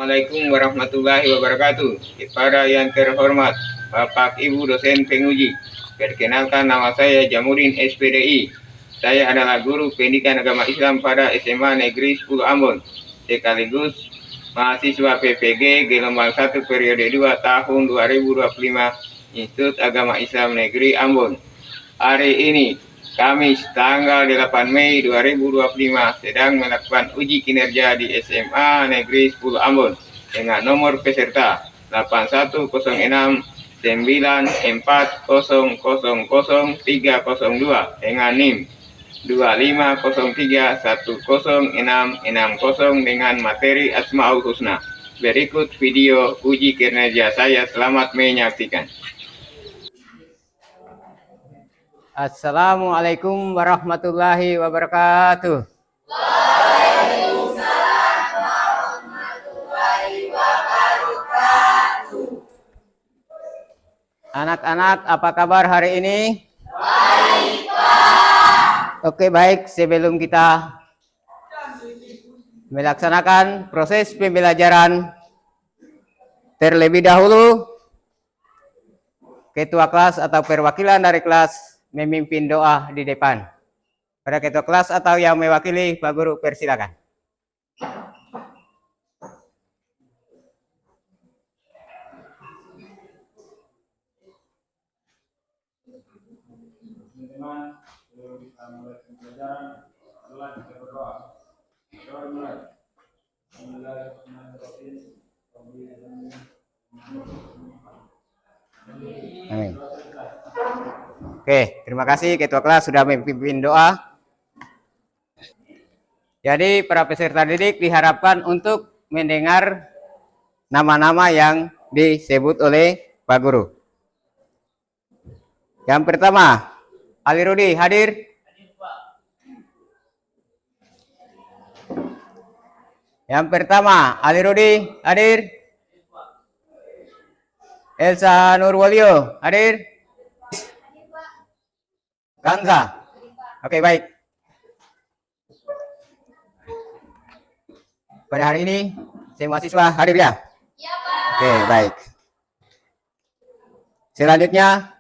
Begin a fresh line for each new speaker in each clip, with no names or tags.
Assalamualaikum warahmatullahi wabarakatuh. Kepada yang terhormat Bapak Ibu dosen penguji, perkenalkan nama saya Jamurin SPDI. Saya adalah guru pendidikan agama Islam pada SMA Negeri 10 Ambon, sekaligus mahasiswa PPG gelombang 1 periode 2 tahun 2025 Institut Agama Islam Negeri Ambon. Hari ini Kamis tanggal 8 Mei 2025 sedang melakukan uji kinerja di SMA Negeri 10 Ambon dengan nomor peserta 81094000302 dengan NIM 25031060 dengan materi Asmaul Husna. Berikut video uji kinerja saya, selamat menyaksikan.
Assalamualaikum warahmatullahi wabarakatuh.
Waalaikumsalam warahmatullahi wabarakatuh.
Anak-anak, apa kabar hari ini?
Baik, Pak.
Oke, baik. Sebelum kita melaksanakan proses pembelajaran, terlebih dahulu ketua kelas atau perwakilan dari kelas memimpin doa di depan. Pada ketua kelas atau yang mewakili, Pak Guru, persilakan.
Teman-teman, sebelum kita mulai pembelajaran, adalah kita berdoa. Doa mulai. Bismillahirrahmanirrahim.
Amin. Oke, terima kasih ketua kelas sudah memimpin doa. Jadi para peserta didik diharapkan untuk mendengar nama-nama yang disebut oleh Pak Guru. Yang pertama, Ali Rudi hadir? Yang pertama, Ali Rudi hadir? Elsa Nurwalio hadir? Kanza. Oke, baik. Pada hari ini, semua siswa hadir ya?
Ya, Pak.
Oke, baik. Selanjutnya,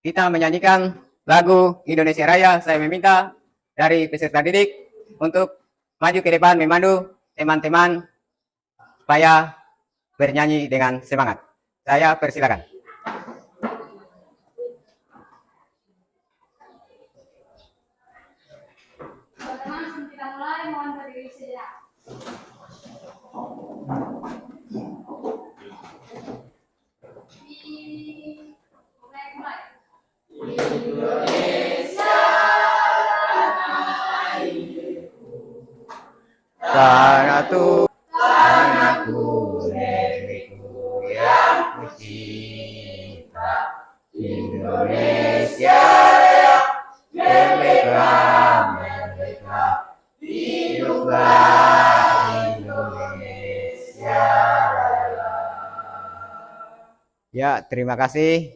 kita menyanyikan lagu Indonesia Raya. Saya meminta dari peserta didik untuk maju ke depan memandu teman-teman supaya bernyanyi dengan semangat. Saya persilakan.
Teman-teman, sebelum kita mulai, mohon berdiri sejenak. Mulai.
Tanah tanahku, negeriku yang kucinta, Indonesia Raya, merdeka, merdeka, hiduplah Indonesia Raya. Ya, terima kasih.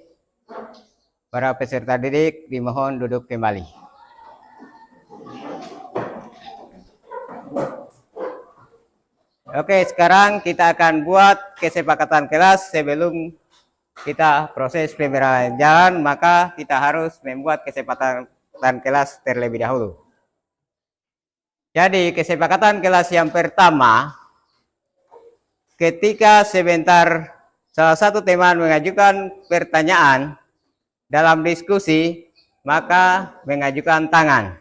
Para peserta didik dimohon duduk kembali. Oke, sekarang kita akan buat kesepakatan kelas. Sebelum kita proses pembelajaran, maka kita harus membuat kesepakatan kelas terlebih dahulu. Jadi, kesepakatan kelas yang pertama, ketika sebentar salah satu teman mengajukan pertanyaan dalam diskusi, maka mengajukan tangan.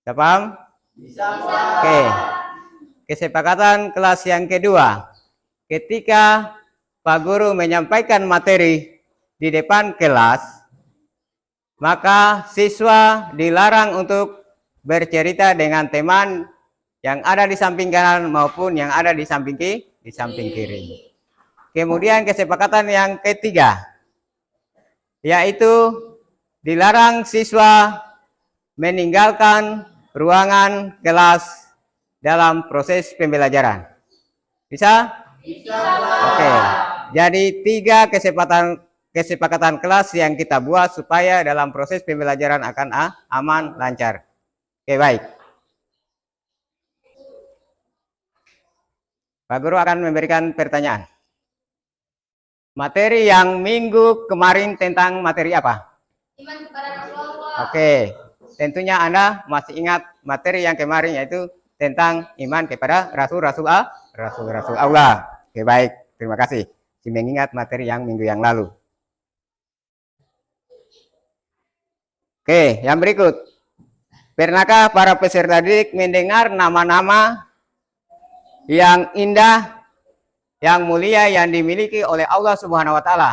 Bisa paham?
Bisa,
Oke. Kesepakatan kelas yang kedua, ketika Pak Guru menyampaikan materi di depan kelas, maka siswa dilarang untuk bercerita dengan teman yang ada di samping kanan maupun yang ada di samping kiri. Kemudian kesepakatan yang ketiga, yaitu dilarang siswa meninggalkan ruangan kelas dalam proses pembelajaran. Bisa?
Bisa,
Oke. Jadi 3 kesepakatan kelas yang kita buat supaya dalam proses pembelajaran akan aman, lancar. Oke, baik. Pak Guru akan memberikan pertanyaan. Materi yang minggu kemarin tentang materi apa?
Iman kepada Rasulullah.
Oke, tentunya Anda masih ingat materi yang kemarin yaitu tentang iman kepada Rasul-Rasul Allah. Oke, baik. Terima kasih. Si mengingat materi yang minggu yang lalu. Oke, yang berikut. Pernahkah para peserta didik mendengar nama-nama yang indah, yang mulia, yang dimiliki oleh Allah Subhanahu wa Ta'ala?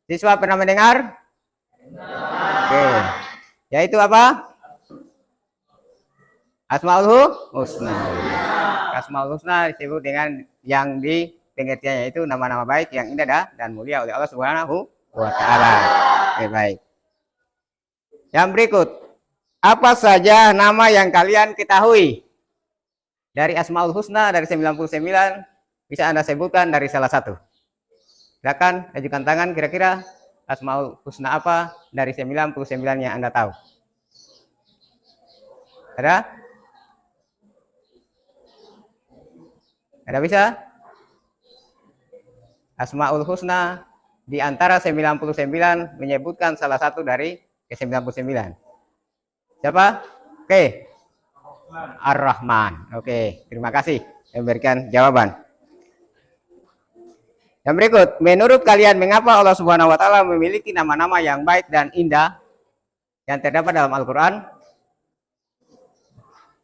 Siswa pernah mendengar? Oke. Yaitu apa? Asmaul Husna. Asmaul Husna disebut dengan yang di pengertiannya itu nama-nama baik yang indah dan mulia oleh Allah Subhanahu wa Ta'ala. Oke, baik. Yang berikut. Apa saja nama yang kalian ketahui? Dari Asmaul Husna dari 99 bisa Anda sebutkan dari salah satu. Silakan ajukan tangan kira-kira Asmaul Husna apa dari 99 yang Anda tahu. Ada? Ada bisa? Asmaul Husna di antara 99 menyebutkan salah satu dari ke-99. Siapa? Oke. Ar-Rahman. Oke, terima kasih memberikan jawaban. Yang berikut, menurut kalian mengapa Allah Subhanahu wa Ta'ala memiliki nama-nama yang baik dan indah yang terdapat dalam Al-Qur'an?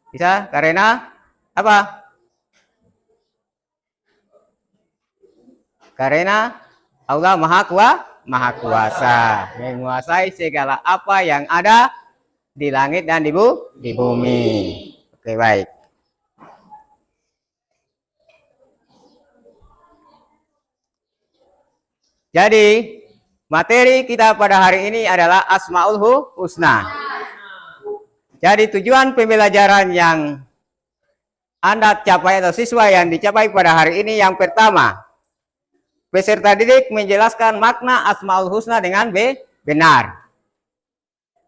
Bisa? Karena apa? Karena Allah Maha Kuasa, menguasai segala apa yang ada di langit dan di bumi. Oke, baik. Jadi, materi kita pada hari ini adalah Asmaul Husna. Jadi, tujuan pembelajaran yang Anda capai atau siswa yang dicapai pada hari ini yang pertama, peserta didik menjelaskan makna Asmaul Husna dengan benar.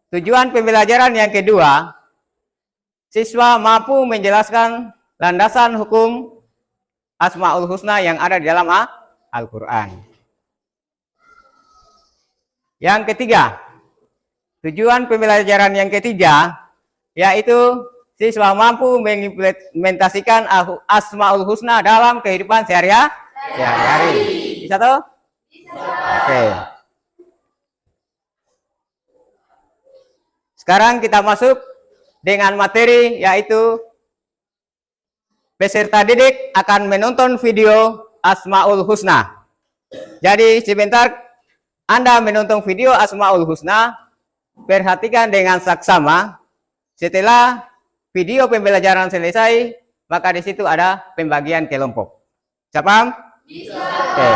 Tujuan pembelajaran yang kedua, siswa mampu menjelaskan landasan hukum Asmaul Husna yang ada di dalam Al-Quran. Yang ketiga, tujuan pembelajaran yang ketiga, yaitu siswa mampu mengimplementasikan Asmaul Husna dalam kehidupan sehari-hari. Bisa toh? Bisa. Oke. Sekarang kita masuk dengan materi yaitu peserta didik akan menonton video Asmaul Husna. Jadi sebentar Anda menonton video Asmaul Husna, perhatikan dengan saksama. Setelah video pembelajaran selesai, maka di situ ada pembagian kelompok. Bisa paham? Bisa. Oke.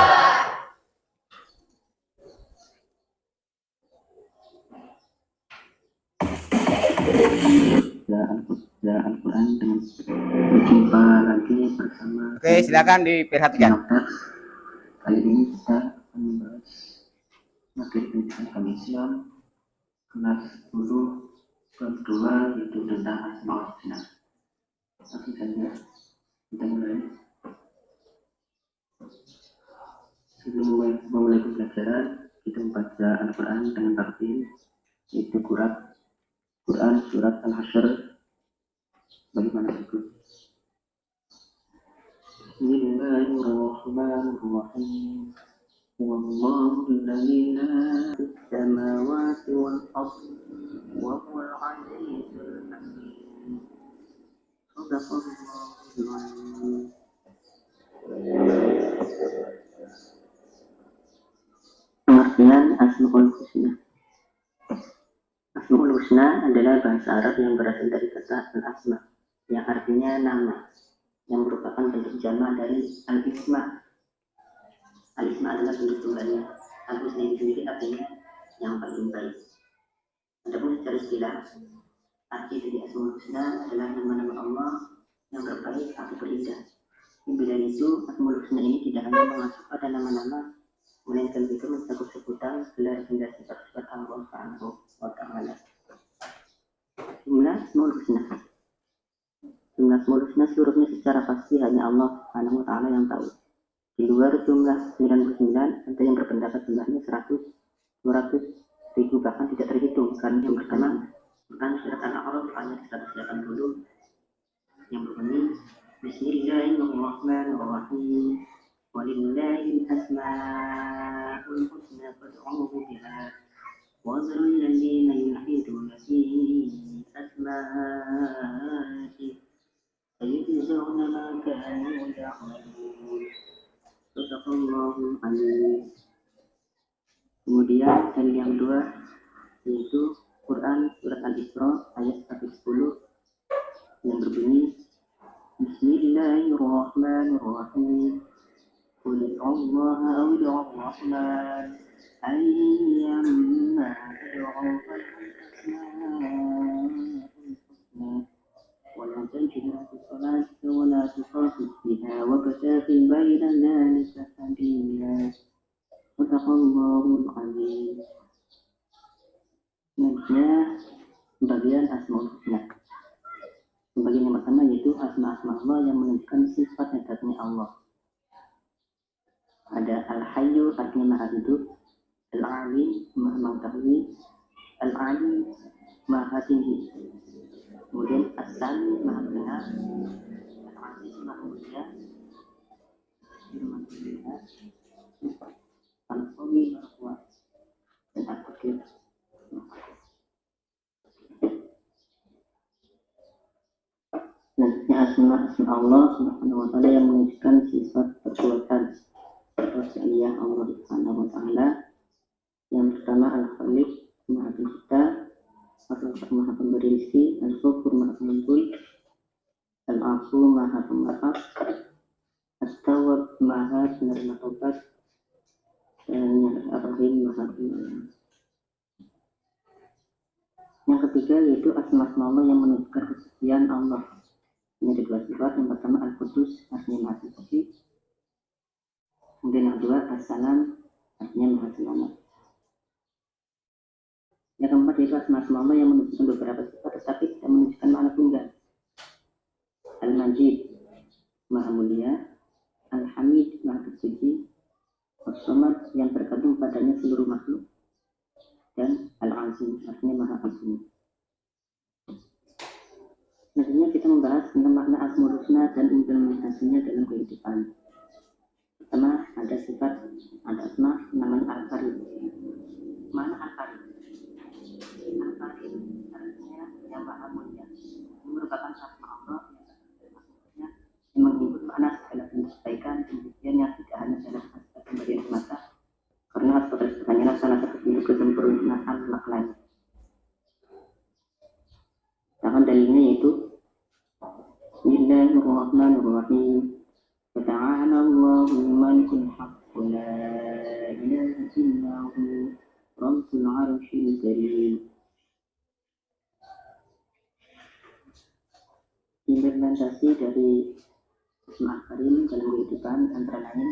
Al-Quran dengan berjumpa lagi bersama.
Oke, silakan diperhatikan.
Kali ini kita akan membahas materi pendidikan agama Islam kelas 10 kelas 2 yaitu tentang Asmaul Husna. Langsung saja kita mulai. Sebelum memulai pembelajaran, kita membaca Al-Quran dengan tartil, yaitu Quran surat Al-Hasyr bagaimana berikut. Bismillahirrahmanirrahim. Wallahu alladzi la samawati wal ardi wa huwal azizul hakim. Shadaqallahul azim. Pengertian Asmaul Husna. Asmaul Husna adalah bahasa Arab yang berasal dari kata al-asma, yang artinya nama, yang merupakan bentuk jamak dari al-isma. Al-isma adalah bentuk tunggalnya. Al-Husna ini sendiri artinya yang paling baik. Adapun secara istilah, arti dari Asmaul Husna adalah nama-nama Allah yang terbaik atau terindah. Bila itu, Asmaul Husna ini tidak hanya mengacu pada nama-nama, melainkan juga mencakup sebutan gelar hingga sifat-sifat Allah Subhanahu wa Ta'ala. Jumlah Asmaul Husna Nah, seluruhnya secara pasti hanya Allah Subhanahu wa Ta'ala yang tahu. Di luar jumlah 99, ada yang berpendapat jumlahnya 100, 200, 1000, bahkan tidak terhitung. Karena yang pertama, Quran surat Al-A'raf ayat 180 yang berbunyi Bismillahirrahmanirrahim. Walillahil asma'ul husna fad'uhu biha wa zarul ladzina yulhiduna fi asma'ihi sayujzauna ma kanu ya'malun. Sadaqallahul azim. Kemudian dalil yang kedua yaitu Quran surat Al-Isra ayat 110 yang berbunyi Bismillahirrahmanirrahim. Qul Allaha aw Rahman ayyamma tad'u ولا تجهر بالصلاة ولا تخافت بها وابتغ بين ذلك سبيلا صدق الله العظيم. Selanjutnya pembagian Asmaul Husna. Pembagian yang pertama yaitu asma-asma Allah yang menunjukkan sifat datangnya Allah. Ada Al-Hayyu artinya maha hidup, Al-Ali maha mengetahui, Al-Ali maha tinggi, kemudian As-Sami maha mendengar, Al-Aziz maha mulia, Al-Qawi maha kuat, dan Al-Qadir. Selanjutnya asma Allah Subhanahu wa Ta'ala yang menunjukkan sifat perbuatan Rasulullah Allah Subhanahu wa Ta'ala. Yang pertama Al-Khaliq maha pencipta, Ar-Razzaq maha pemberi rezeki, Al-Ghafur maha pengampun, Al-Afu maha pemaaf, At-Tawwab maha penerima taubat, dan Ar-Rahim maha penyayang. Yang ketiga yaitu asma-asma Allah yang menunjukkan kesucian Allah. Ini ada dua sifat. Yang pertama Al-Qudus artinya maha suci, kemudian yang kedua As-Salam artinya maha selamat. Yang keempat yaitu asma-asma Allah yang menunjukkan beberapa sifat tetapi tidak menunjukkan makna tunggal. Al-Majid maha mulia, Al-Hamid maha terpuji, As-Samad yang terkandung padanya seluruh makhluk, dan Al-Azim artinya maha agung. Selanjutnya kita membahas tentang makna Asmaul Husna dan implementasinya dalam kehidupan. Pertama ada sifat, ada asma namanya Al-Karim. Mana Al-Karim? Al-Karim artinya yang maha mulia. Ini merupakan asma Allah yang mengikut makna segala bentuk kebaikan, demikian yang tidak hanya dalam aspek pemberian semata, karena aspek hanyalah salah satu bentuk kesempurnaan maknanya. Sedangkan dalilnya yaitu Bismillahirrahmanirrahim. Fata'ala Allahul Malikul Haqq la ilaha illahu Rabbul Arsyil Karim. Implementasi dari Asma Karim dalam kehidupan antara lain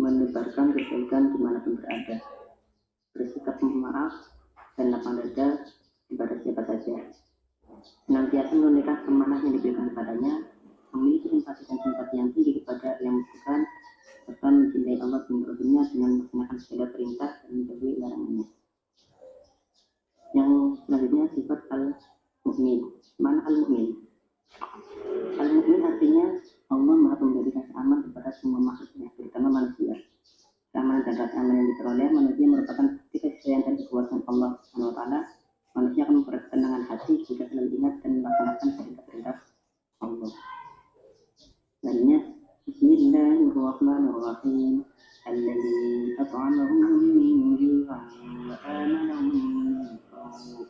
menebarkan kebaikan dimanapun berada, bersikap pemaaf dan lapang dada kepada siapa saja, senantiasa menunaikan amanah yang diberikan kepadanya, memiliki empati dan simpati yang tinggi kepada yang membutuhkan, serta mencintai Allah dan Rasulnya dengan melaksanakan segala perintah dan menjauhi larangannya. Yang selanjutnya sifat Al-Mu'min. Mana Al-Mu'min? Al-Mu'min artinya Allah maha memberi rasa aman kepada semua makhluknya, terutama manusia. Keamanan dan rasa aman yang diperoleh manusia merupakan bukti kesucian dan kekuasaan Allah Subhanahu wa Ta'ala. Manusia akan memperkenangan hati jika selalu ingat dan melaksanakan perintah-perintah Allah. Lainnya, Bismillahirrahmanirrahim. Alladzi at'amahum min ju'in wa amanahum min khawf.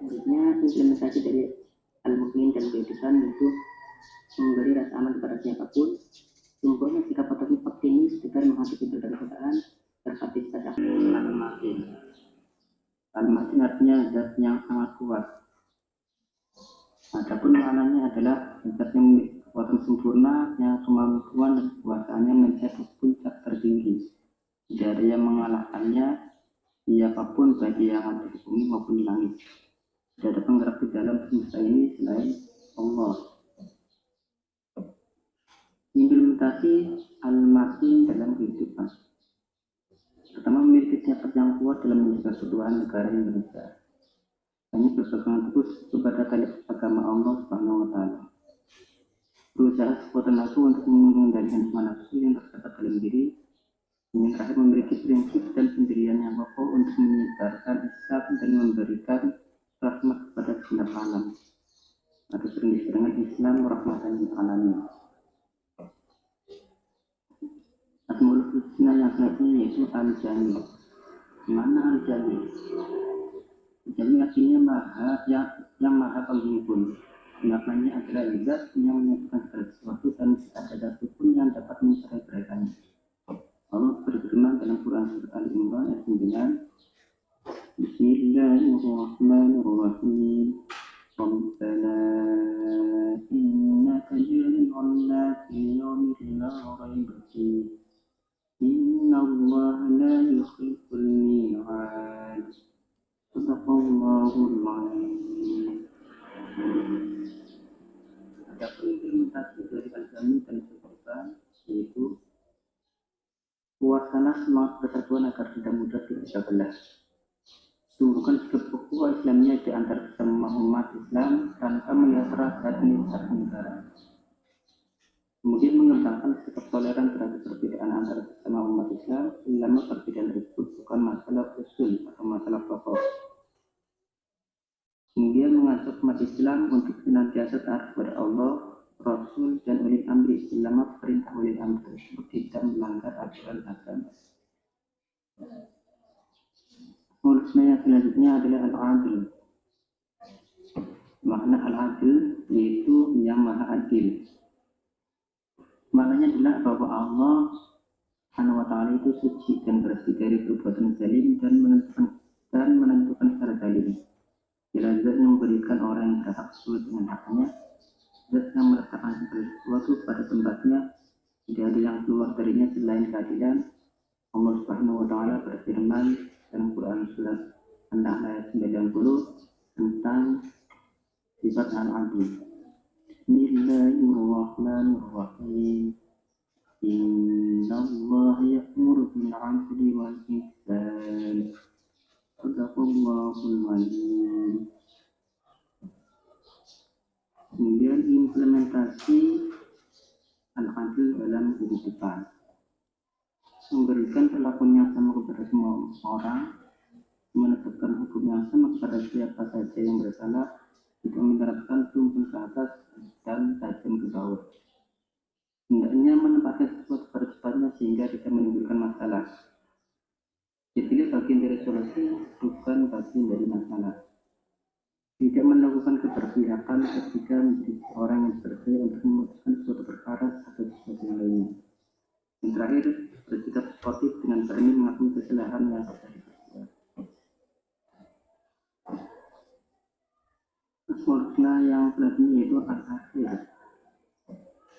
Selanjutnya, implementasi dari Al-Mu'min dan kehidupan yaitu memberi rasa aman kepada siapapun, sempurna sikap optimis agar menghadapi berbagai godaan, berpartisipasi Al-Matin. Al-Matin artinya zat yang sangat kuat. Adapun maknanya adalah zat yang memiliki kekuatan sempurna, yang kemampuan dan kekuasaannya mencapai puncak tertinggi. Tidak ada yang mengalahkannya Siapapun baik yang ada di bumi maupun di langit. Tidak ada penggerak di dalam semesta ini selain Allah. Implementasi al-makin dalam kehidupan. Pertama, memiliki tekad yang kuat dalam menjaga kedudukan negara Indonesia. Hanya berpegang teguh kepada tali agama Allah Subhanahu wa Ta'ala. Berusaha sekuat tenaga untuk mengendalikan semua nafsu yang terdapat dalam diri. Yang terakhir, memiliki prinsip dan pendirian yang kokoh untuk menyebarkan Islam dan memberikan rahmat kepada segenap alam. Atau sering disebut dengan Islam rahmatan lil alamin. Asmaul Husna yang selanjutnya yaitu Al-Jami. Mana Al-Jami? Al-Jami artinya yang maha penghimpun. Maknanya adalah zat yang menyatukan segala sesuatu dan tidak ada satupun yang dapat mencerai-beraikannya. Allah berfirman dalam Quran surat Al-Imran ayat 9. Bismillahirrahmanirrahim. Rabbana innaka jami'un fi yawmin la rayba fihi. Inna Allah la yukhliqul mi'ad. Sadaqallahul azim. Ada implementasi dari al-jami dan kehidupan, yaitu suasana semangat persatuan agar tidak mudah dipecah belah. Tumbuhkan sikap ukhuwah Islamiyah di antara sesama umat Islam tanpa melihat ras dan lintas negara. Kemudian mengembangkan sikap toleran terhadap perbedaan antara sesama umat Islam selama perbedaan tersebut bukan masalah usul atau masalah pokok. Kemudian mengajak umat Islam untuk senantiasa taat kepada Allah, Rasul, dan ulil amri selama perintah ulil amri tersebut tidak melanggar aturan agama. Urusnya yang selanjutnya adalah al-adil. Makna al-adil yaitu yang maha adil. Maknanya adalah bahwa Allah Subhanahu wa Ta'ala itu suci dan bersih dari perbuatan zalim dan menentukan secara zalim. Bila zat yang memberikan orang yang berhak sesuai dengan haknya, zat yang meletakkan segala sesuatu pada tempatnya, tidak ada yang keluar darinya selain keadilan. Allah Subhanahu wa Ta'ala berfirman dalam Quran surat An-Nahl ayat 90 tentang sifat al-adil. Bismillahirrahmanirrahim. Innallaha ya'muru bil 'adli wal ihsan. Sadaqallahul azim. Kemudian implementasi al-adil dalam kehidupan. Memberikan perlakuan yang sama kepada semua orang, menetapkan hukum yang sama kepada siapa saja yang bersalah, tidak menerapkan tumpul ke atas dan tajam ke bawah. Hendaknya menempatkan sesuatu pada tempatnya sehingga tidak menimbulkan masalah. Dipilih bagian dari solusi, bukan bagian dari masalah. Tidak melakukan keberpihakan ketika menjadi orang yang bersedia untuk memutuskan suatu perkara atau sesuatu yang lainnya. Yang terakhir, bersikap sportif dengan berani mengakui kesalahan yang terjadi. Makna yang selanjutnya yaitu al-akhir.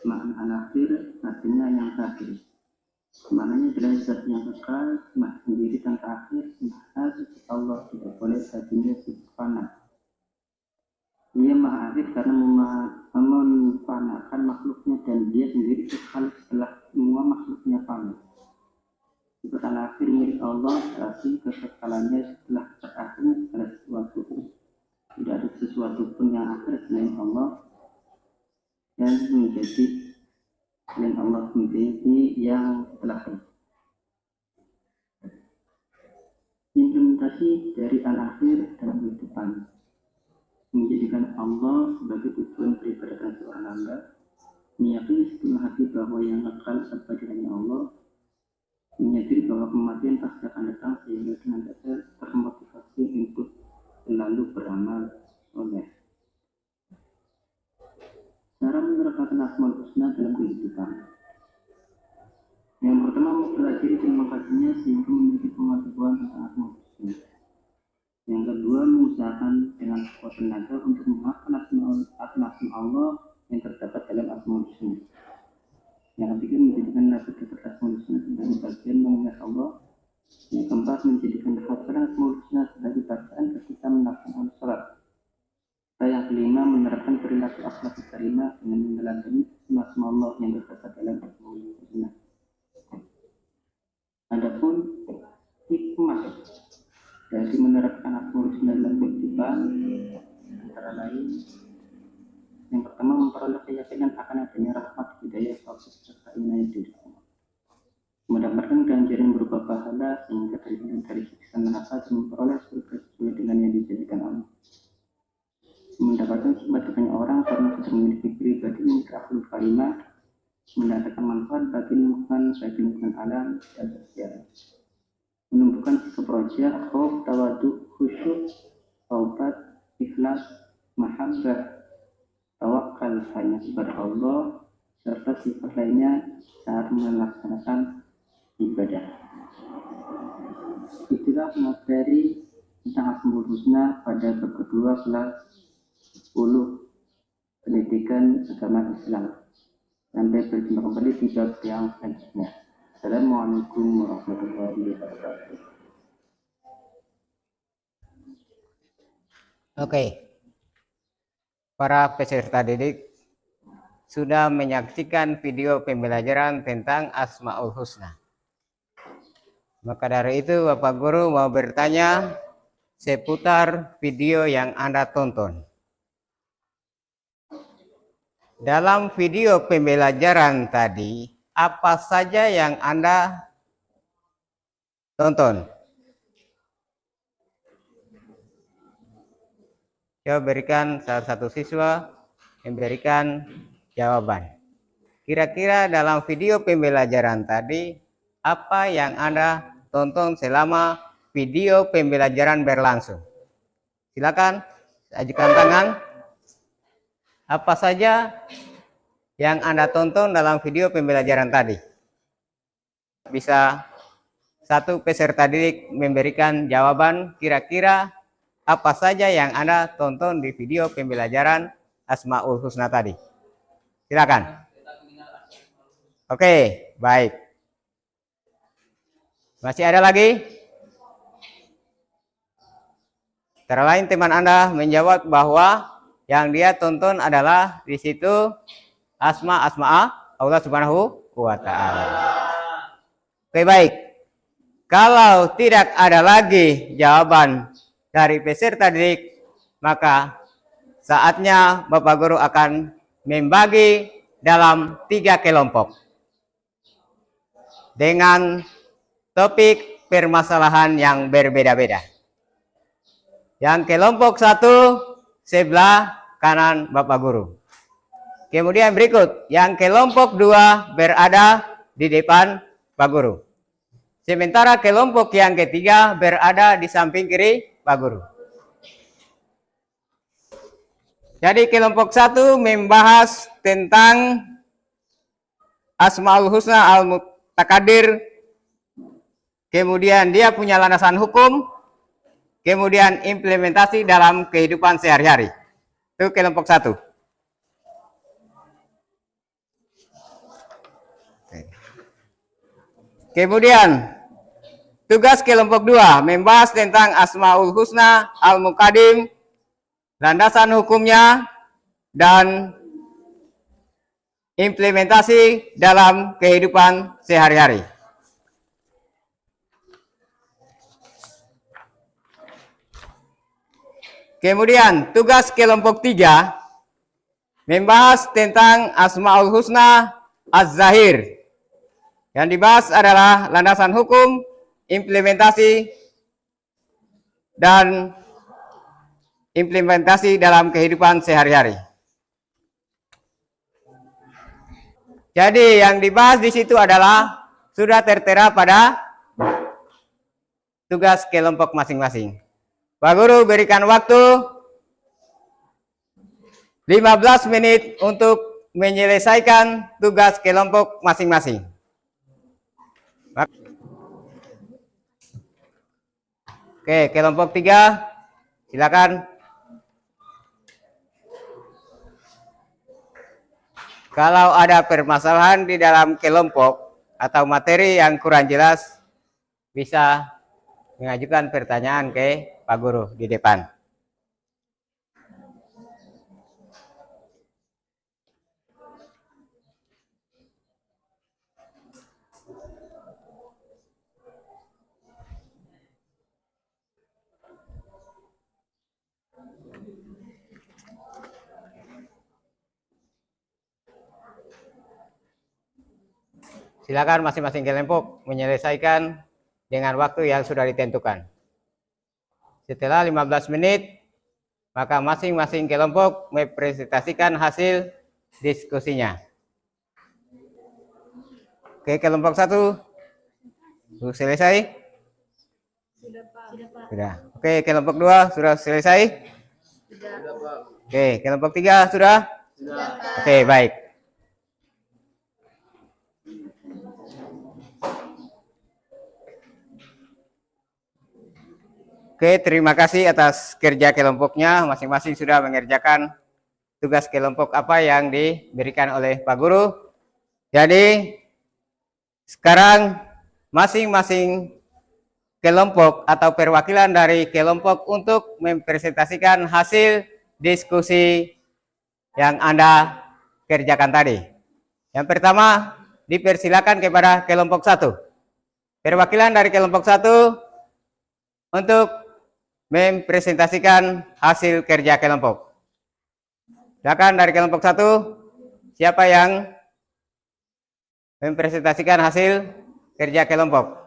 Makna al-akhir artinya yang terakhir. Maknanya adalah zat yang kekal, maha sendiri tanpa akhir, maha suci Allah, tidak boleh baginya fana. Dia maha akhir karena memfanakan makhluknya dan dia sendiri kekal setelah semua makhluknya fana. Sifat al-akhir milik Allah berarti kekekalannya setelah berakhirnya segala sesuatu. Tidak ada sesuatu pun yang akhir selain Allah dan menjadi selain Allah menjadi yang terakhir. Implementasi dari al-akhir dalam kehidupan menjadikan Allah sebagai tujuan peribadatan seorang hamba, meyakini sepenuh hati bahwa yang kekal abadi hanya Allah, menyadari bahwa kematian pasti akan datang sehingga senantiasa termotivasi untuk selalu beramal soleh. Cara menerapkan Asmaul Husna dalam kehidupan. Yang pertama, mempelajari dan mengkajinya sehingga memiliki pengetahuan tentang Asmaul Husna. Yang kedua, mengusahakan dengan sekuat tenaga untuk menghafal asma-asma Allah yang terdapat dalam Asmaul Husna. Yang ketiga, menjadikan lafaz Asmaul Husna sebagai bagian mengingat Allah Yang keempat, menjadikan hafalan Asmaul Husna sebagai bacaan ketika melaksanakan sholat. Dan yang kelima, menerapkan perilaku akhlak karimah dengan meneladani asma Allah yang terdapat dalam Asmaul Husna. Adapun hikmah dari menerapkan Asmaul Husna dalam kehidupan antara lain, yang pertama, memperoleh keyakinan akan adanya rahmat, hidayah, taufik serta inayah dari Allah. Mendapatkan ganjaran berupa pahala sehingga terhindar dari siksa neraka dan memperoleh surga sesuai dengan yang dijadikan Allah. Mendapatkan simpati banyak orang karena sudah memiliki pribadi yang terakhir kalimah, mendatangkan manfaat bagi lingkungan alam dan sosial. Menumbuhkan sikap roja, khauf, tawadu, khusyuk, taubat, ikhlas, mahabbah, tawakal hanya kepada Allah, serta sifat lainnya saat melaksanakan ibadah. Itulah materi tentang Asmaul Husna pada bab kedua kelas 10 pendidikan agama Islam. Sampai berjumpa kembali di bab yang selanjutnya. Assalamualaikum warahmatullahi wabarakatuh.
Oke, para peserta didik sudah menyaksikan video pembelajaran tentang Asmaul Husna. Maka dari itu Bapak Guru mau bertanya seputar video yang Anda tonton. Dalam video pembelajaran tadi, apa saja yang Anda tonton? Coba berikan salah satu siswa memberikan jawaban. Kira-kira dalam video pembelajaran tadi, apa yang Anda tonton selama video pembelajaran berlangsung? Silakan ajukan tangan. Apa saja yang Anda tonton dalam video pembelajaran tadi? Bisa satu peserta didik memberikan jawaban kira-kira apa saja yang Anda tonton di video pembelajaran Asmaul Husna tadi. Silakan. Oke, baik. Masih ada lagi? Antara lain teman Anda menjawab bahwa yang dia tonton adalah di situ asma Allah Subhanahu wa Ta'ala. Oke, baik. Kalau tidak ada lagi jawaban dari peserta didik, maka saatnya Bapak Guru akan membagi dalam 3 kelompok dengan topik permasalahan yang berbeda-beda. Yang kelompok 1 sebelah kanan Bapak Guru. Kemudian berikut, yang kelompok 2 berada di depan Pak Guru. Sementara kelompok yang ketiga berada di samping kiri Pak Guru. Jadi kelompok 1 membahas tentang Asmaul Husna Al-Mutakadir. Kemudian dia punya landasan hukum. Kemudian implementasi dalam kehidupan sehari-hari. Itu kelompok 1. Kemudian tugas kelompok 2 membahas tentang Asmaul Husna Al-Muqaddim, landasan hukumnya, dan implementasi dalam kehidupan sehari-hari. Kemudian tugas kelompok 3 membahas tentang Asmaul Husna Az-Zahir. Yang dibahas adalah landasan hukum, implementasi, dan implementasi dalam kehidupan sehari-hari. Jadi yang dibahas di situ adalah sudah tertera pada tugas kelompok masing-masing. Pak Guru berikan waktu 15 menit untuk menyelesaikan tugas kelompok masing-masing. Oke, kelompok 3, silakan. Kalau ada permasalahan di dalam kelompok atau materi yang kurang jelas, bisa mengajukan pertanyaan ke Pak Guru di depan. Silakan masing-masing kelompok menyelesaikan dengan waktu yang sudah ditentukan. Setelah 15 menit, maka masing-masing kelompok mempresentasikan hasil diskusinya. Oke, kelompok 1 selesai? Sudah. Oke, kelompok 2 sudah selesai? Sudah. Oke, kelompok 3 sudah? Sudah. Oke, baik. Oke, terima kasih atas kerja kelompoknya. Masing-masing sudah mengerjakan tugas kelompok apa yang diberikan oleh Pak Guru. Jadi, sekarang masing-masing kelompok atau perwakilan dari kelompok untuk mempresentasikan hasil diskusi yang Anda kerjakan tadi. Yang pertama, dipersilakan kepada kelompok 1. Perwakilan dari kelompok 1 untuk mempresentasikan hasil kerja kelompok. Silakan dari kelompok 1, siapa yang mempresentasikan hasil kerja kelompok?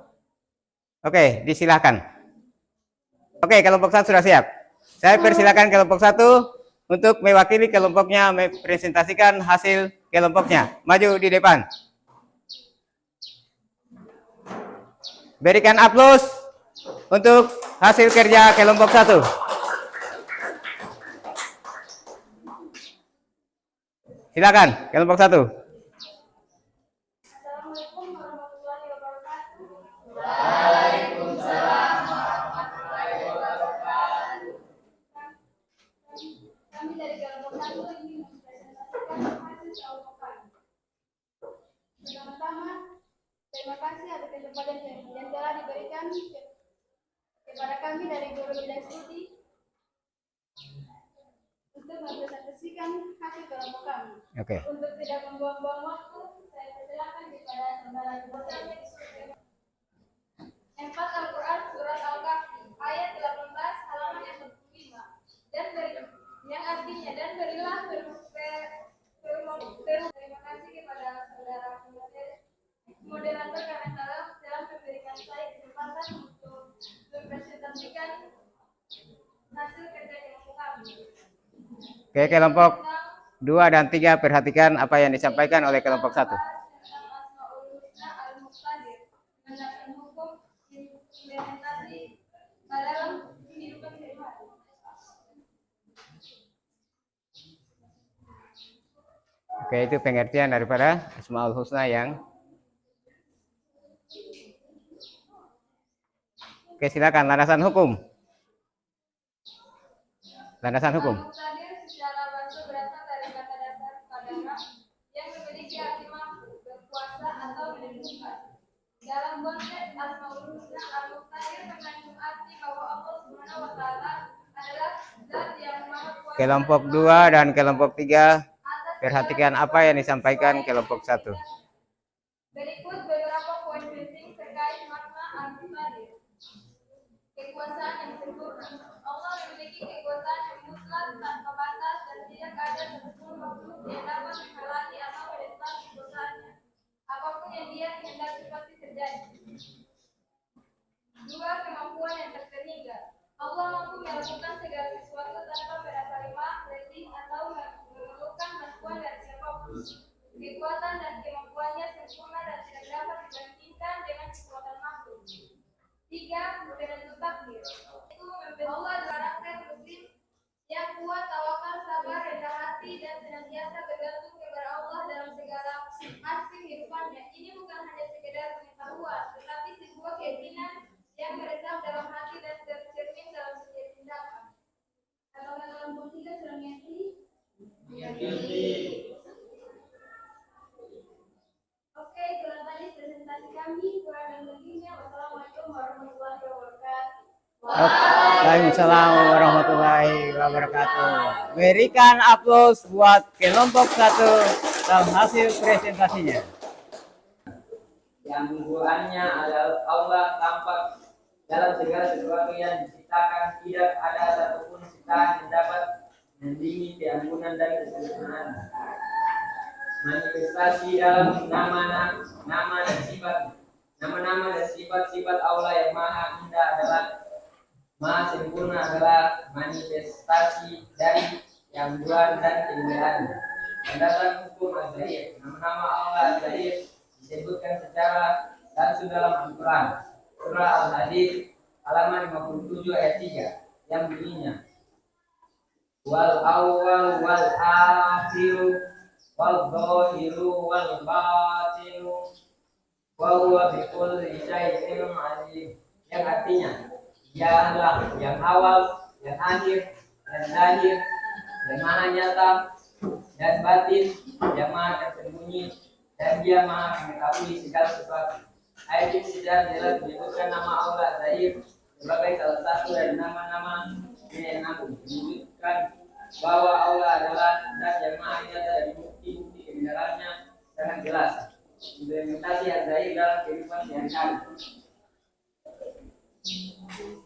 Oke, disilakan. Oke, kelompok 1 sudah siap. Saya persilakan kelompok 1 untuk mewakili kelompoknya mempresentasikan hasil kelompoknya. Maju di depan. Berikan aplaus untuk hasil kerja kelompok 1. Silakan, kelompok 1.
Assalamualaikum warahmatullahi wabarakatuh. Kami dari kelompok 1 ingin mempresentasikan hasil kelompok kami. Pertama-tama, terima kasih atas kesempatan yang telah diberikan kepada kami dari Guru Bidang Studi untuk mempresentasikan hasil kelompok kami.
Oke.
Untuk tidak membuang-buang waktu, saya persilakan kepada saudara dosennya. 4 Al-Quran Surat Al-Kahfi ayat 18 halaman yang 45 dan yang artinya dan berilah terima kasih kepada saudara moderator karena telah memberikan saya kesempatan untuk mempresentasikan hasil kerja kelompok kami.
Oke, kelompok 2 dan 3 perhatikan apa yang disampaikan oleh kelompok 1. Oke, itu pengertian daripada Asmaul Husna yang. Oke, silakan landasan hukum. Landasan hukum.
Al-Muqtadir secara bahasa berasal dari kata dasar qadara yang memiliki arti mampu, berkuasa atau menentukan. Dalam konteks Asmaul Husna, Al-Muqtadir mengandung arti bahwa Allah Subhanahu wa taala adalah zat yang maha kuasa.
Kelompok 2 dan kelompok 3 perhatikan apa yang disampaikan kelompok 1.
Berikut beberapa poin penting terkait makna Al-Muqtadir. Kekuasaan yang sempurna. Allah memiliki kekuasaan yang mutlak tanpa batas dan tidak ada satupun makhluk yang dapat menghalangi atau menentang kekuasaannya. Apapun yang dia kehendaki pasti terjadi. 2. Kemampuan yang tak terhingga. Allah mampu melakukan segala sesuatu tanpa merasa lemah, letih, atau memerlukan bantuan dari siapapun. Kekuatan dan kemampuannya sempurna dan tidak dapat dibandingkan dengan kekuatan makhluk. 3. Penentu takdir. Itu Allah karakter muslim yang kuat, tawakal, sabar, rendah hati, dan senantiasa bergantung kepada Allah dalam segala aspek kehidupannya. Ini bukan hanya sekedar pengetahuan, tetapi sebuah keyakinan yang meresap dalam hati dan tercermin dalam setiap tindakan. Apakah kelompok 3 sudah mengerti? Oke, itulah tadi presentasi dari kami, kurang dan lebihnya. Wassalamualaikum warahmatullahi wabarakatuh.
Waalaikumsalam warahmatullahi wabarakatuh. Berikan aplaus buat kelompok 1 dalam hasil presentasinya.
Yang unggulannya adalah Allah tampak dalam segala sesuatu yang diciptakan, tidak ada satupun ciptaan yang dapat menandingi keanggunan dan kesempurnaan. Manifestasi dalam nama-nama dan sifat-sifat Allah yang maha indah adalah maha sempurna, adalah manifestasi dari keanggunan dan kemuliaan. Berdasarkan hukum Az-Zahir, nama-nama Allah Az-Zahir disebutkan secara langsung dalam Al-Quran. Surah Al-Hadid halaman 57 ayat 3 yang bunyinya wal awwal wal akhiru wal zahiru wal batinu wa huwa bi kulli syai'in alim, yang artinya Dia adalah yang awal, yang akhir, yang zahir, yang maha nyata dan batin, yang maha tersembunyi, dan Dia maha mengetahui segala sesuatu. Ayat ini secara jelas menyebutkan nama Allah Zahir sebagai salah satu dari nama-nama yang menunjukkan bahwa Allah adalah zat yang maha nyata dari bukti-bukti kebenarannya sangat jelas. Implementasi Az-Zahir dalam kehidupan sehari-hari.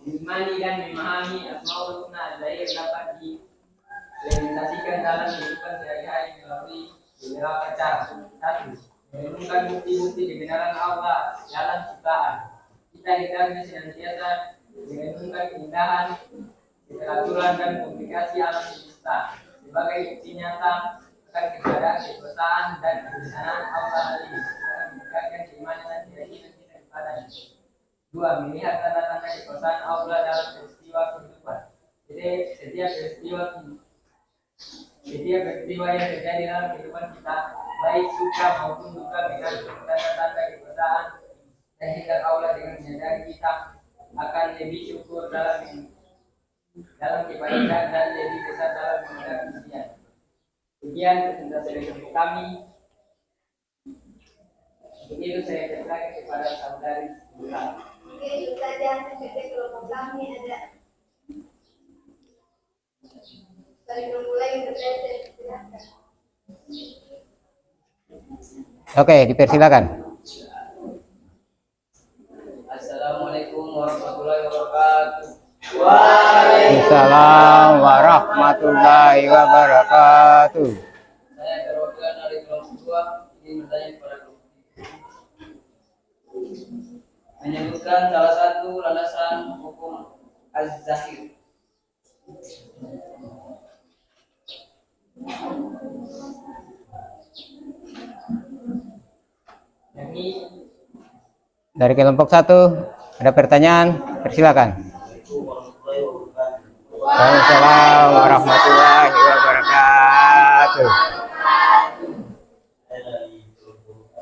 Mengimani dan memahami Asmaul Husna Az-Zahir dapat diimplementasikan dalam kehidupan sehari-hari melalui beberapa cara. 1. Menemukan bukti-bukti kebenaran Allah dalam ciptaan. Kita hendaknya senantiasa menemukan keindahan, keteraturan dan komplikasi alam semesta sebagai bukti nyata akan keberadaan, kekuasaan dan kebesaran Allah ini akan meningkatkan keimanan dan keyakinan kita kepadanya. 2. Melihat tanda-tanda kekuasaan Allah dalam peristiwa kehidupan. Jadi setiap peristiwa yang terjadi dalam kehidupan kita, baik suka maupun duka, dengan tanda-tanda kekuasaan dan hikmat Allah, dengan menyadari kita akan lebih syukur dalam kebaikan dan lebih besar dalam menghadapi ujian. Sekian presentasi dari kami. Begitu saya persilakan kepada saudari Bulan.
Oke, itu saja sebagai kelompok kami ada. Sebelum mulai untuk saya silakan.
Oke, dipersilakan.
Assalamualaikum warahmatullahi wabarakatuh.
Waalaikumsalam warahmatullahi wabarakatuh.
Saya perwakilan dari kelompok 2 ingin bertanya kepada kelompok 3. Menyebutkan salah satu landasan hukum Az-Zahir.
Dari kelompok 1 ada pertanyaan, persilakan. Waalaikumsalam warahmatullahi wabarakatuh.
Saya dari kelompok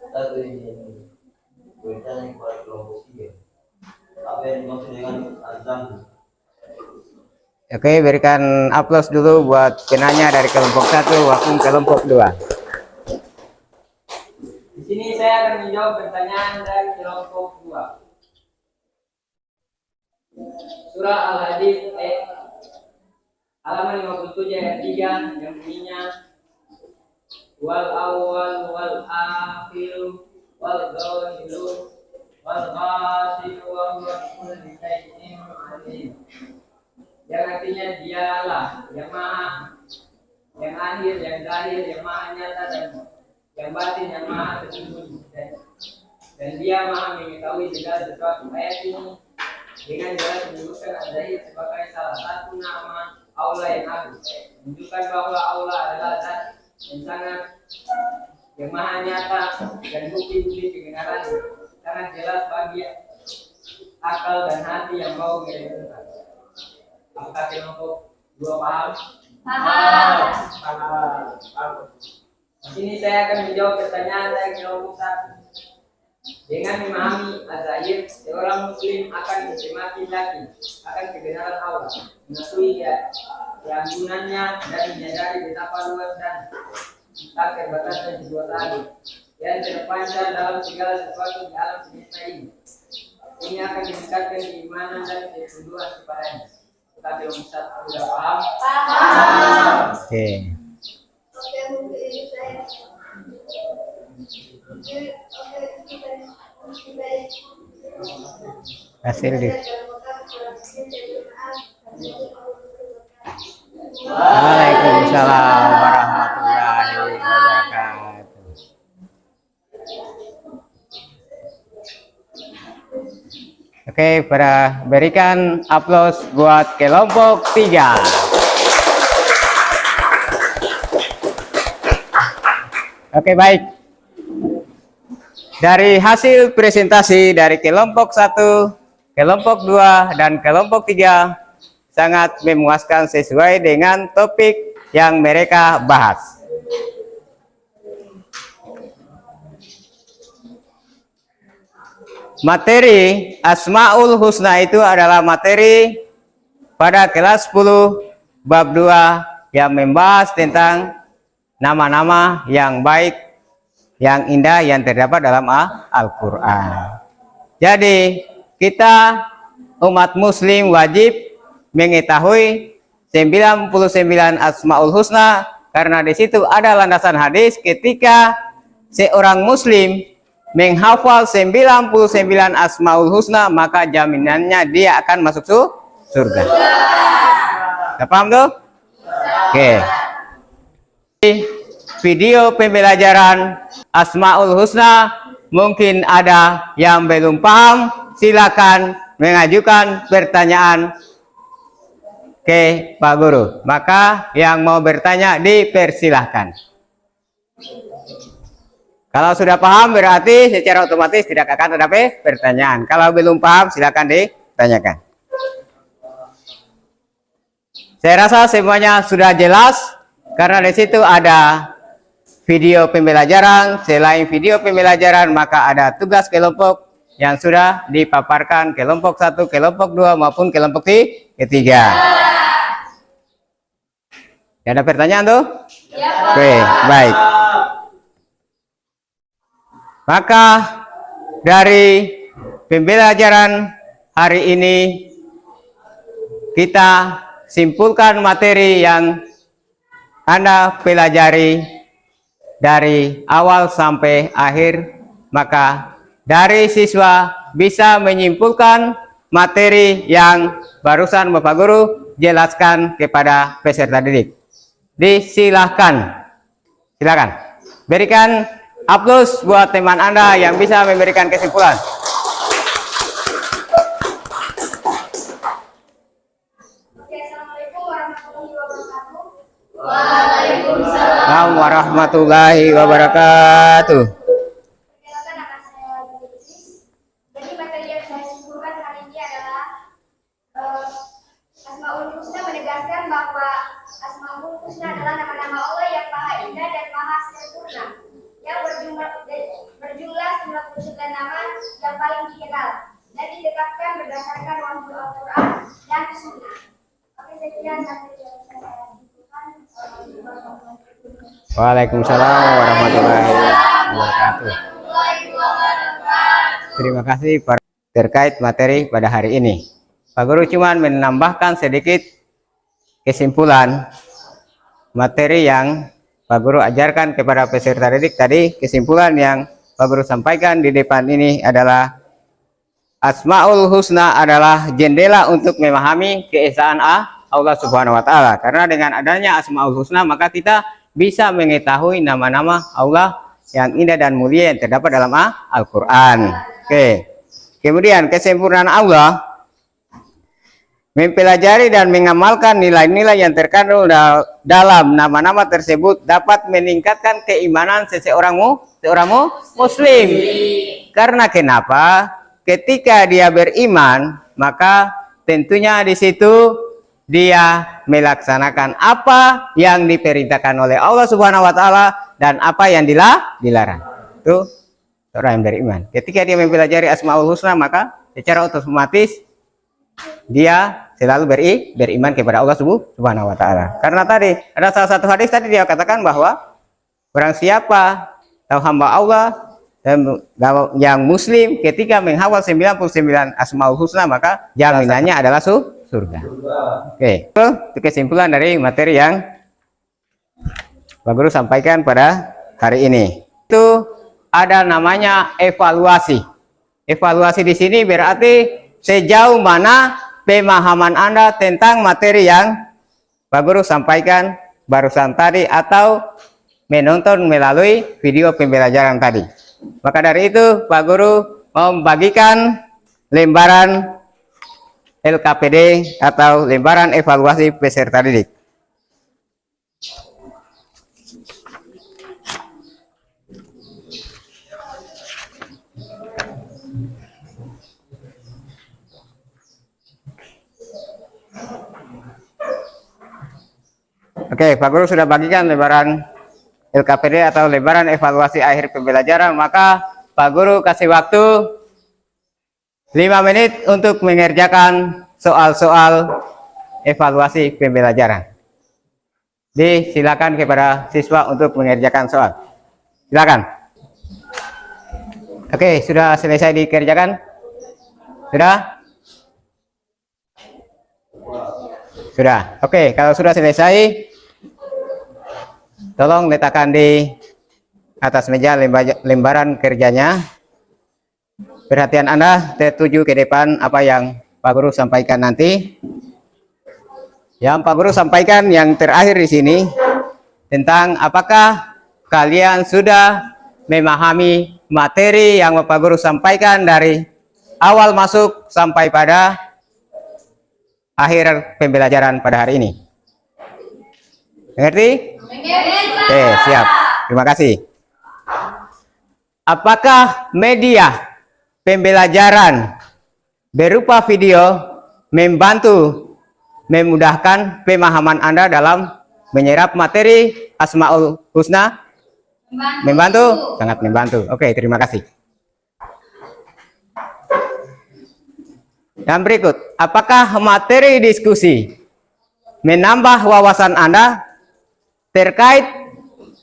1 ini bertanya kepada kelompok 3. Apa yang dimaksud dengan azam?
Oke, berikan aplaus dulu buat penanya dari kelompok 1 waktu kelompok 2.
Di sini saya akan menjawab pertanyaan dari kelompok 2. Surah Al-Hadid halaman 57 ayat 3 yang bunyinya wal awwal wal akhir wal zahiru wal batin wa huwa bikulli syai'in alim. Yang artinya Dialah yang maha, yang akhir, yang zahir, yang maha nyata dan yang batin, yang maha tersembunyi, dan Dia maha mengetahui segala sesuatu. Ayat ini dengan jelas menyebutkan Az-Zahir sebagai salah satu nama Allah yang agung, menunjukkan bahwa Allah adalah zat yang maha nyata, dan bukti-bukti kebenaran sangat jelas bagi akal dan hati yang mau merenungkan. Apakah kelompok 2 paham? Paham. Di sini saya akan menjawab pertanyaan dari kelompok 1. Dengan memahami Az-Zahir, seorang muslim akan semakin yakin akan kebenaran Allah, mengetahui keagungannya, dan menyadari betapa luas dan tak terbatasnya perbuatannya. yang terpancar dalam segala sesuatu di alam semesta ini. Ini akan meningkatkan keimanan dan ketunduan kepadanya. Tapi Om Ustaz sudah paham?
Oke. Hasil di. Waalaikumsalam warahmatullahi wabarakatuh. Oke, berikan aplaus buat kelompok 3. Oke, baik. Dari hasil presentasi dari kelompok 1, kelompok 2, dan kelompok 3 sangat memuaskan sesuai dengan topik yang mereka bahas. Materi Asmaul Husna itu adalah materi pada kelas 10 bab 2 yang membahas tentang nama-nama yang baik, yang indah yang terdapat dalam Al-Quran. Jadi kita umat muslim wajib mengetahui 99 Asmaul Husna, karena di situ ada landasan hadis ketika seorang muslim menghafal 99 Asmaul Husna, maka jaminannya dia akan masuk surga. Kita paham tuh? Oke. Video pembelajaran Asmaul Husna mungkin ada yang belum paham, silakan mengajukan pertanyaan ke Pak Guru. Maka yang mau bertanya dipersilahkan. Kalau sudah paham berarti secara otomatis tidak akan ada pertanyaan. Kalau belum paham silakan ditanyakan. Saya rasa semuanya sudah jelas karena di situ ada video pembelajaran. Selain video pembelajaran maka ada tugas kelompok yang sudah dipaparkan kelompok 1, kelompok 2 maupun kelompok 3. Ada pertanyaan tuh? Ya, oke, baik. Maka dari pembelajaran hari ini kita simpulkan materi yang Anda pelajari dari awal sampai akhir. Maka dari siswa bisa menyimpulkan materi yang barusan Bapak Guru jelaskan kepada peserta didik. Silakan berikan aplaus buat teman Anda yang bisa memberikan kesimpulan.
Assalamualaikum warahmatullahi wabarakatuh.
Waalaikumsalam warahmatullahi wabarakatuh.
Perkenalkan, nama saya Bilqis. Jadi materi yang saya simpulkan hari ini adalah Asmaul Husna menegaskan bahwa Asmaul Husna adalah nama-nama Allah yang maha indah dan maha sempurna, yang berjumlah 99 nama yang paling dikenal dan ditetapkan berdasarkan wahyu Al-Quran dan Sunnah. Oke, sekian materi yang saya simpulkan.
Waalaikumsalam warahmatullahi wabarakatuh. Terima kasih terkait materi pada hari ini. Pak Guru cuma menambahkan sedikit kesimpulan materi yang Pak Guru ajarkan kepada peserta didik tadi. Kesimpulan yang Pak Guru sampaikan di depan ini adalah Asmaul Husna adalah jendela untuk memahami keesaan Allah Subhanahu wa Ta'ala. Karena dengan adanya Asmaul Husna maka kita bisa mengetahui nama-nama Allah yang indah dan mulia yang terdapat dalam Al-Quran. Oke. Kemudian kesempurnaan Allah, mempelajari dan mengamalkan nilai-nilai yang terkandung dalam nama-nama tersebut dapat meningkatkan keimanan seseorang muslim. Karena kenapa? Ketika dia beriman, maka tentunya di situ dia melaksanakan apa yang diperintahkan oleh Allah Subhanahu wa Ta'ala dan apa yang dilarang. Itu orang yang beriman. Ketika dia mempelajari Asmaul Husna, maka secara otomatis dia selalu beriman kepada Allah Subhanahu wa Ta'ala. Karena tadi ada salah satu hadis tadi dia katakan bahwa barang siapa atau hamba Allah yang muslim ketika menghafal 99 Asmaul Husna maka jaminannya adalah surga. Oke, itu kesimpulan dari materi yang Pak Guru sampaikan pada hari ini. Itu ada namanya evaluasi. Evaluasi di sini berarti sejauh mana pemahaman Anda tentang materi yang Pak Guru sampaikan barusan tadi atau menonton melalui video pembelajaran tadi. Maka dari itu Pak Guru membagikan lembaran LKPD atau lembaran evaluasi peserta didik. Oke, Pak Guru sudah bagikan lembaran LKPD atau lembaran evaluasi akhir pembelajaran, maka Pak Guru kasih waktu 5 menit untuk mengerjakan soal-soal evaluasi pembelajaran. Silakan kepada siswa untuk mengerjakan soal. Silakan. Oke, sudah selesai dikerjakan? Sudah? Sudah. Oke, kalau sudah selesai, tolong letakkan di atas meja lembaran kerjanya. Perhatian Anda tertuju ke depan apa yang Pak Guru sampaikan nanti. Yang Pak Guru sampaikan yang terakhir di sini tentang apakah kalian sudah memahami materi yang Pak Guru sampaikan dari awal masuk sampai pada akhir pembelajaran pada hari ini. Mengerti? Oke, siap. Terima kasih. Apakah media pembelajaran berupa video membantu memudahkan pemahaman Anda dalam menyerap materi Asmaul Husna? Membantu? Sangat membantu. Oke, terima kasih. Yang berikut, apakah materi diskusi menambah wawasan Anda terkait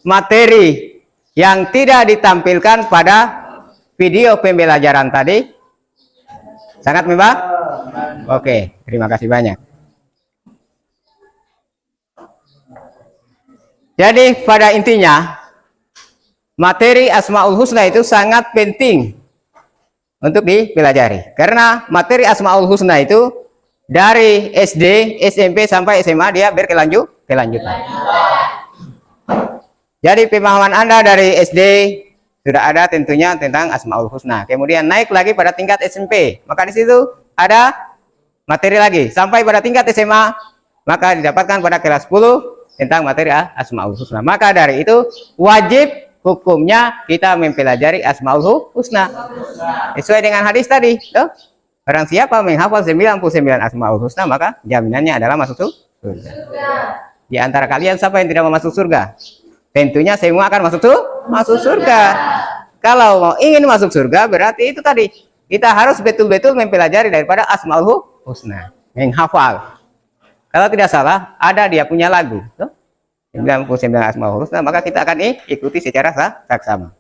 materi yang tidak ditampilkan pada video pembelajaran tadi? Sangat membantu? Oke, terima kasih banyak. Jadi pada intinya, materi Asmaul Husna itu sangat penting untuk dipelajari. Karena materi Asmaul Husna itu dari SD, SMP sampai SMA dia berkelanjutan. Jadi pemahaman Anda dari SD sudah ada tentunya tentang Asmaul Husna. Kemudian naik lagi pada tingkat SMP, maka di situ ada materi lagi. Sampai pada tingkat SMA, maka didapatkan pada kelas 10 tentang materi Asmaul Husna. Maka dari itu wajib hukumnya kita mempelajari Asmaul Husna. Sesuai dengan hadis tadi, tuh. Barang siapa menghafal 99 Asmaul Husna, maka jaminannya adalah masuk surga. Di antara kalian siapa yang tidak mau masuk surga? Tentunya semua akan masuk surga. Kalau mau ingin masuk surga, berarti itu tadi. Kita harus betul-betul mempelajari daripada Asmaul Husna. Menghafal. Kalau tidak salah, ada dia punya lagu. Tuh. 99 Asmaul Husna, maka kita akan ikuti secara saksama.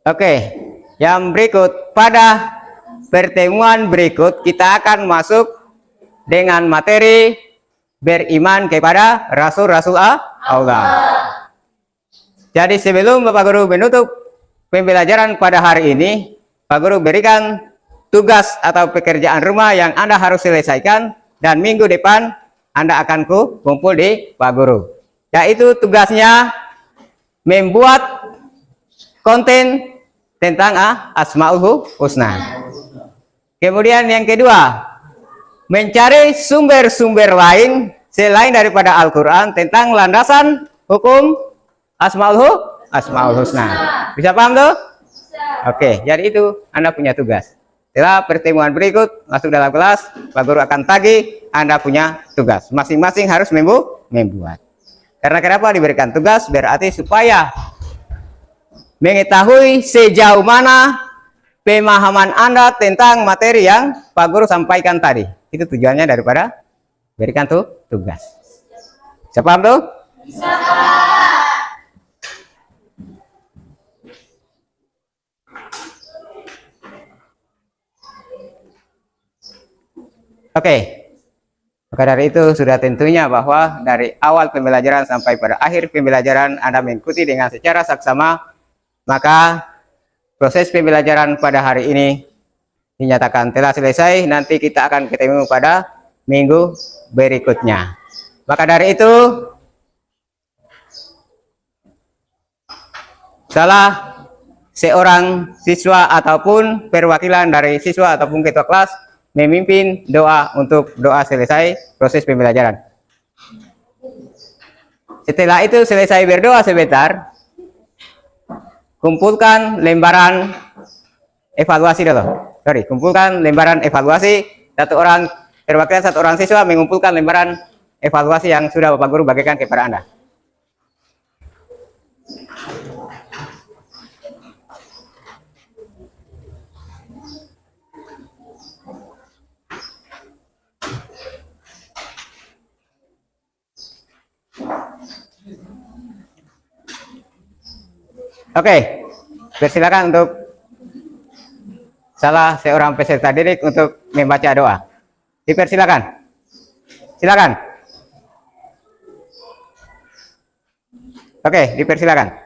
Oke, yang berikut. Pada pertemuan berikut, kita akan masuk dengan materi beriman kepada Rasul-Rasul Allah. Jadi sebelum Bapak Guru menutup pembelajaran pada hari ini, Pak Guru berikan tugas atau pekerjaan rumah yang Anda harus selesaikan, dan minggu depan Anda akan kumpul di Pak Guru. Yaitu tugasnya membuat konten tentang Asmaul Husna. Kemudian yang kedua, mencari sumber-sumber lain selain daripada Al-Quran tentang landasan hukum Asmaul Husna. Bisa paham tuh? Oke, jadi itu Anda punya tugas. Setelah pertemuan berikut masuk dalam kelas, Pak Guru akan tagih Anda punya tugas. Masing-masing harus membuat. Karena kenapa diberikan tugas? Berarti supaya mengetahui sejauh mana pemahaman Anda tentang materi yang Pak Guru sampaikan tadi. Itu tujuannya daripada berikan tugas. Bisa paham tuh? Bisa. Oke. Maka dari itu sudah tentunya bahwa dari awal pembelajaran sampai pada akhir pembelajaran Anda mengikuti dengan secara saksama, maka proses pembelajaran pada hari ini dinyatakan telah selesai. Nanti kita akan ketemu pada minggu berikutnya. Maka dari itu, salah seorang siswa ataupun perwakilan dari siswa ataupun ketua kelas memimpin doa untuk doa selesai proses pembelajaran. Setelah itu selesai berdoa sebentar, kumpulkan lembaran evaluasi dulu. Kumpulkan lembaran evaluasi. Satu orang perwakilan satu orang siswa mengumpulkan lembaran evaluasi yang sudah Bapak Guru bagikan kepada Anda. Oke, persilakan untuk salah seorang peserta didik untuk membaca doa. Dipersilakan. Silakan. Oke, dipersilakan.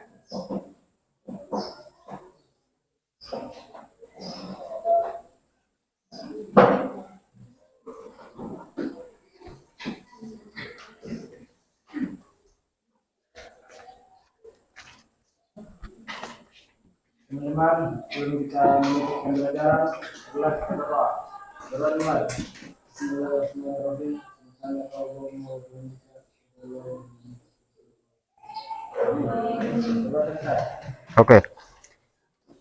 Teman-teman, sebelum kita menutup pembelajaran, adalah berdoa. Berdoa dimulai. Bismillahirrahmanirrahim.
Oke.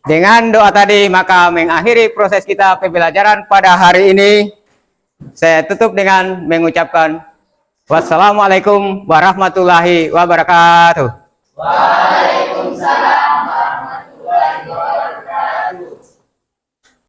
Dengan doa tadi maka mengakhiri proses kita pembelajaran pada hari ini. Saya tutup dengan mengucapkan wassalamualaikum warahmatullahi wabarakatuh.
Waalaikumsalam.